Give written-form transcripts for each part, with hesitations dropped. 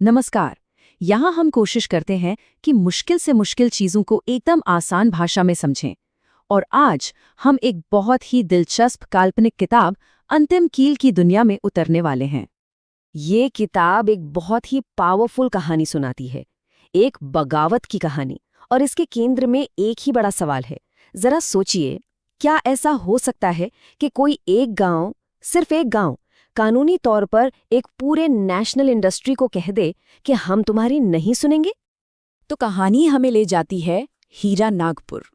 नमस्कार। यहाँ हम कोशिश करते हैं कि मुश्किल से मुश्किल चीजों को एकदम आसान भाषा में समझें। और आज हम एक बहुत ही दिलचस्प काल्पनिक किताब अंतिम कील की दुनिया में उतरने वाले हैं। ये किताब एक बहुत ही पावरफुल कहानी सुनाती है, एक बगावत की कहानी। और इसके केंद्र में एक ही बड़ा सवाल है। जरा सोचिए, क्या ऐसा हो सकता है कि कोई एक गांव, सिर्फ एक गांव, कानूनी तौर पर एक पूरे नेशनल इंडस्ट्री को कह दे कि हम तुम्हारी नहीं सुनेंगे? तो कहानी हमें ले जाती है हीरा नागपुर।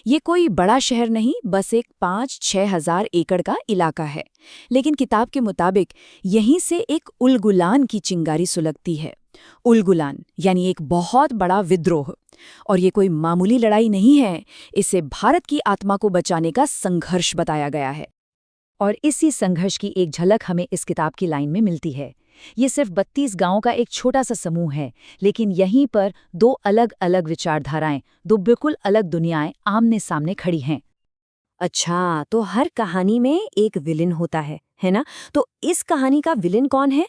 ये कोई बड़ा शहर नहीं, बस एक 5-6 हजार एकड़ का इलाका है। लेकिन किताब के मुताबिक यहीं से एक उलगुलान की चिंगारी सुलगती है। उलगुलान यानी एक बहुत बड़ा विद्रोह। और ये कोई मामूली लड़ाई नहीं है, इसे भारत की आत्मा को बचाने का संघर्ष बताया गया है। और इसी संघर्ष की एक झलक हमें इस किताब की लाइन में मिलती है। ये सिर्फ 32 गांवों का एक छोटा सा समूह है, लेकिन यहीं पर दो अलग अलग विचारधाराएं, दो बिल्कुल अलग दुनियाएं आमने सामने खड़ी हैं। अच्छा, तो हर कहानी में एक विलेन होता है ना? तो इस कहानी का विलेन कौन है?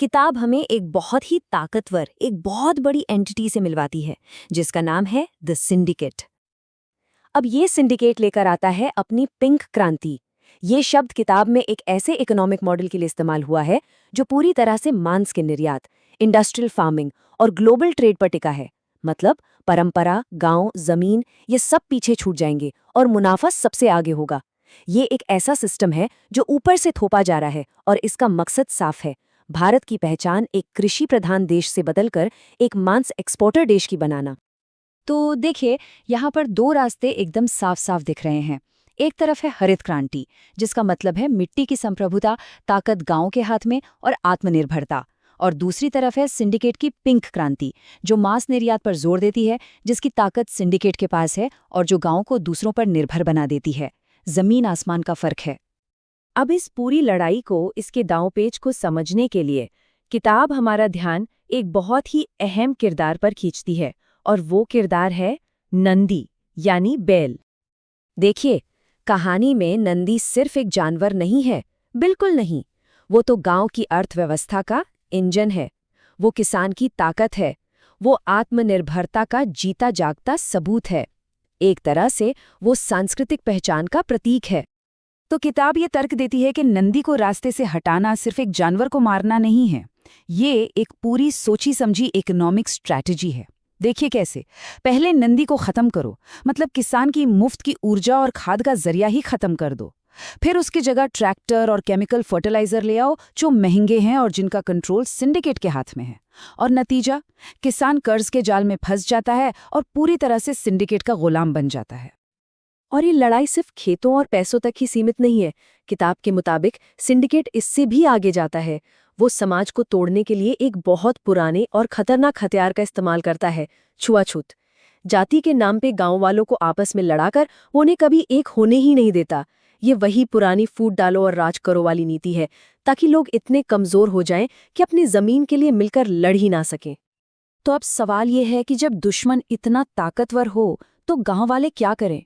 किताब हमें एक बहुत ही ताकतवर, एक बहुत बड़ी एंटिटी से मिलवाती है, जिसका नाम है द सिंडिकेट। अब ये सिंडिकेट लेकर आता है अपनी पिंक क्रांति। ये शब्द किताब में एक ऐसे इकोनॉमिक मॉडल के लिए इस्तेमाल हुआ है जो पूरी तरह से मांस के निर्यात, इंडस्ट्रियल फार्मिंग और ग्लोबल ट्रेड पर टिका है। मतलब परंपरा, गांव, जमीन, ये सब पीछे छूट जाएंगे और मुनाफा सबसे आगे होगा। ये एक ऐसा सिस्टम है जो ऊपर से थोपा जा रहा है और इसका मकसद साफ है, भारत की पहचान एक कृषि प्रधान देश से बदलकर एक मांस एक्सपोर्टर देश की बनाना। तो देखिए, यहाँ पर दो रास्ते एकदम साफ साफ दिख रहे हैं। एक तरफ है हरित क्रांति, जिसका मतलब है मिट्टी की संप्रभुता, ताकत गांव के हाथ में और आत्मनिर्भरता। और दूसरी तरफ है सिंडिकेट की पिंक क्रांति, जो मांस निर्यात पर जोर देती है, जिसकी ताकत सिंडिकेट के पास है और जो गांव को दूसरों पर निर्भर बना देती है। जमीन आसमान का फर्क है। अब इस पूरी लड़ाई को, इसके दांवपेच को समझने के लिए किताब हमारा ध्यान एक बहुत ही अहम किरदार पर खींचती है, और वो किरदार है नंदी, यानी बैल। देखिए, कहानी में नंदी सिर्फ एक जानवर नहीं है, बिल्कुल नहीं। वो तो गांव की अर्थव्यवस्था का इंजन है, वो किसान की ताकत है, वो आत्मनिर्भरता का जीता जागता सबूत है। एक तरह से वो सांस्कृतिक पहचान का प्रतीक है। तो किताब ये तर्क देती है कि नंदी को रास्ते से हटाना सिर्फ एक जानवर को मारना नहीं है, ये एक पूरी सोची समझी इकोनॉमिक स्ट्रैटेजी है। देखिए कैसे। पहले नंदी को खत्म करो, मतलब किसान की मुफ्त की ऊर्जा और खाद का जरिया ही खत्म कर दो। फिर उसकी जगह ट्रैक्टर और केमिकल फर्टिलाइजर ले आओ जो महंगे हैं और जिनका कंट्रोल सिंडिकेट के हाथ में है। और नतीजा, किसान कर्ज के जाल में फंस जाता है और पूरी तरह से सिंडिकेट का गुलाम बन जाता है। और ये लड़ाई सिर्फ खेतों और पैसों तक ही सीमित नहीं है। किताब के मुताबिक सिंडिकेट इससे भी आगे जाता है। वो समाज को तोड़ने के लिए एक बहुत पुराने और खतरनाक हथियार का इस्तेमाल करता है, छुआछूत। जाति के नाम पे गांव वालों को आपस में लड़ाकर वो उन्हें कभी एक होने ही नहीं देता। ये वही पुरानी फूट डालो और राज करो वाली नीति है, ताकि लोग इतने कमजोर हो जाएं कि अपनी जमीन के लिए मिलकर लड़ ही ना सकें। तो अब सवाल ये है कि जब दुश्मन इतना ताकतवर हो तो गांव वाले क्या करें?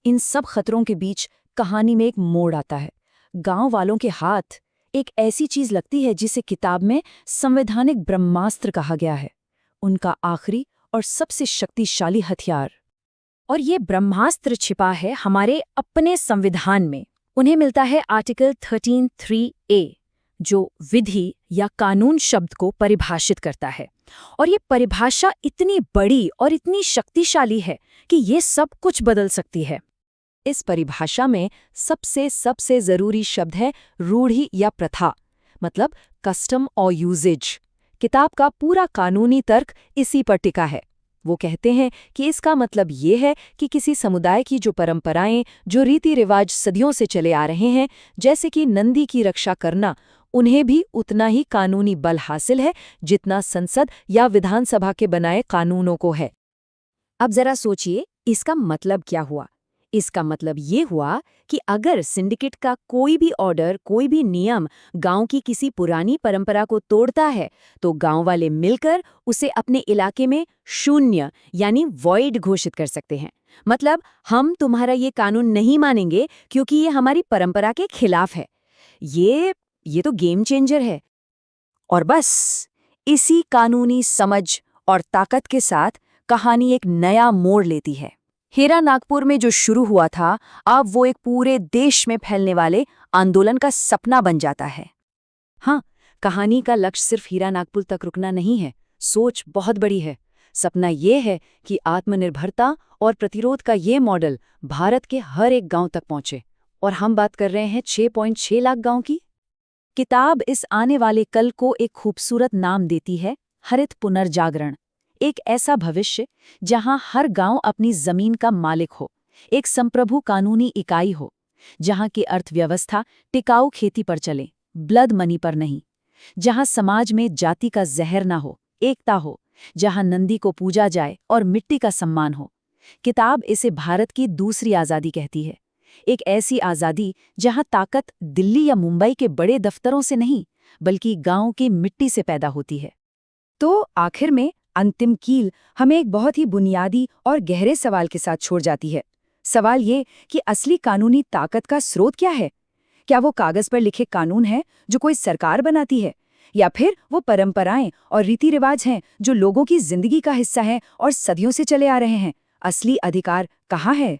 इन सब खतरों के बीच कहानी में एक मोड़ आता है। गांव वालों के हाथ एक ऐसी चीज लगती है जिसे किताब में संवैधानिक ब्रह्मास्त्र कहा गया है, उनका आखिरी और सबसे शक्तिशाली हथियार। और ये ब्रह्मास्त्र छिपा है हमारे अपने संविधान में। उन्हें मिलता है आर्टिकल 13(3)(a), जो विधि या कानून शब्द को परिभाषित करता है। और ये परिभाषा इतनी बड़ी और इतनी शक्तिशाली है कि ये सब कुछ बदल सकती है। इस परिभाषा में सबसे जरूरी शब्द है रूढ़ि या प्रथा, मतलब कस्टम और यूजेज। किताब का पूरा कानूनी तर्क इसी पर टिका है। वो कहते हैं कि इसका मतलब ये है कि किसी समुदाय की जो परंपराएं, जो रीति रिवाज सदियों से चले आ रहे हैं, जैसे कि नंदी की रक्षा करना, उन्हें भी उतना ही कानूनी बल हासिल है जितना संसद या विधानसभा के बनाए कानूनों को है। अब जरा सोचिए, इसका मतलब क्या हुआ? इसका मतलब ये हुआ कि अगर सिंडिकेट का कोई भी ऑर्डर, कोई भी नियम गांव की किसी पुरानी परंपरा को तोड़ता है, तो गांव वाले मिलकर उसे अपने इलाके में शून्य यानी वॉइड घोषित कर सकते हैं। मतलब, हम तुम्हारा ये कानून नहीं मानेंगे क्योंकि ये हमारी परंपरा के खिलाफ है। ये तो गेम चेंजर है। और बस इसी कानूनी समझ और ताकत के साथ कहानी एक नया मोड़ लेती है। हीरा नागपुर में जो शुरू हुआ था, अब वो एक पूरे देश में फैलने वाले आंदोलन का सपना बन जाता है। हाँ, कहानी का लक्ष्य सिर्फ हीरा नागपुर तक रुकना नहीं है, सोच बहुत बड़ी है। सपना ये है कि आत्मनिर्भरता और प्रतिरोध का ये मॉडल भारत के हर एक गांव तक पहुंचे, और हम बात कर रहे हैं 6.6 लाख गांव की। किताब इस आने वाले कल को एक खूबसूरत नाम देती है, हरित पुनर्जागरण। एक ऐसा भविष्य जहां हर गांव अपनी जमीन का मालिक हो, एक संप्रभु कानूनी इकाई हो, जहां की अर्थव्यवस्था टिकाऊ खेती पर चले, ब्लड मनी पर नहीं, जहां समाज में जाति का जहर ना हो, एकता हो, जहां नंदी को पूजा जाए और मिट्टी का सम्मान हो। किताब इसे भारत की दूसरी आज़ादी कहती है, एक ऐसी आज़ादी जहां ताकत दिल्ली या मुंबई के बड़े दफ्तरों से नहीं, बल्कि गांव की मिट्टी से पैदा होती है। तो आखिर में अंतिम कील हमें एक बहुत ही बुनियादी और गहरे सवाल के साथ छोड़ जाती है। सवाल ये कि असली कानूनी ताकत का स्रोत क्या है? क्या वो कागज पर लिखे कानून हैं जो कोई सरकार बनाती है, या फिर वो परंपराएं और रीति रिवाज हैं जो लोगों की जिंदगी का हिस्सा हैं और सदियों से चले आ रहे हैं? असली अधिकार कहाँ है?